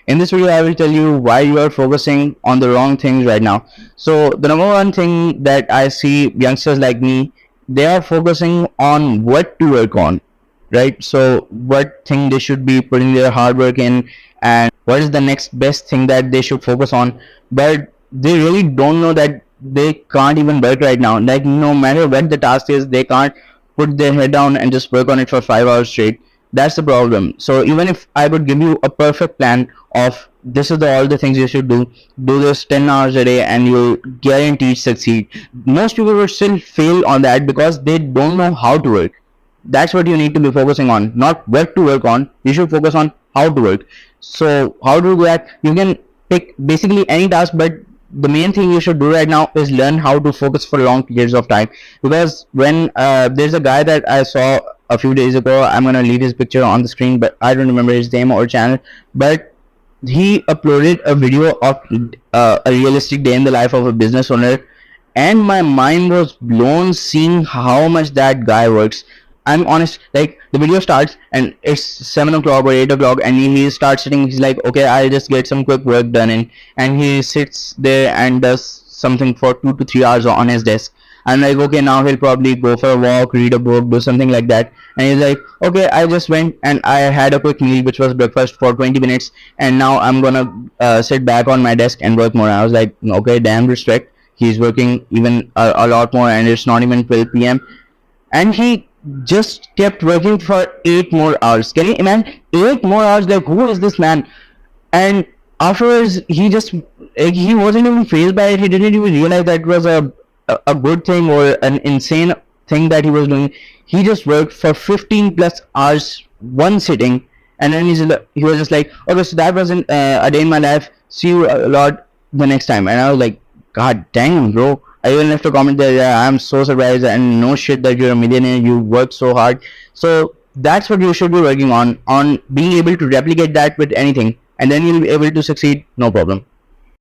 In this video, I will tell you why you are focusing on the wrong things right now. So the number one thing that I see youngsters like me, they are focusing on what to work on, right? So what thing they should be putting their hard work in, and what is the next best thing that they should focus on. But they really don't know that they can't even work right now. Like, no matter what the task is, they can't put their head down and just work on it for 5 hours straight. That's the problem. So even if I would give you a perfect plan of this is all the things you should do this 10 hours a day and you'll guaranteed succeed, most people will still fail on that because they don't know how to work. That's what you need to be focusing on, not what to work on. You should focus on how to work. So how to do that? You can pick basically any task, but the main thing you should do right now is learn how to focus for long periods of time. Because when there's a guy that I saw a few days ago, I'm gonna leave his picture on the screen, but I don't remember his name or channel. But he uploaded a video of a realistic day in the life of a business owner, and my mind was blown seeing how much that guy works. I'm honest, like the video starts and it's 7 o'clock or 8 o'clock, and he starts sitting. He's like, okay, I'll just get some quick work done, and he sits there and does something for 2 to 3 hours on his desk. I'm like, okay, now he'll probably go for a walk, read a book, do something like that. And he's like, okay, I just went and I had a quick meal, which was breakfast, for 20 minutes, and now I'm gonna sit back on my desk and work more. I was like, okay, damn respect. He's working even a lot more, and it's not even 12 p.m. And he just kept working for 8 more hours. Can you imagine? 8 more hours? Like, who is this man? And afterwards, he just, like, he wasn't even phased by it. He didn't even realize that it was a good thing or an insane thing that he was doing. He just worked for 15 plus hours, one sitting, and then he was just like, okay, so that wasn't a day in my life. See you a lot the next time. And I was like, God damn, bro. I even left a comment there. Yeah, I'm so surprised, and no shit that you're a millionaire. You work so hard. So that's what you should be working on being able to replicate that with anything, and then you'll be able to succeed. No problem.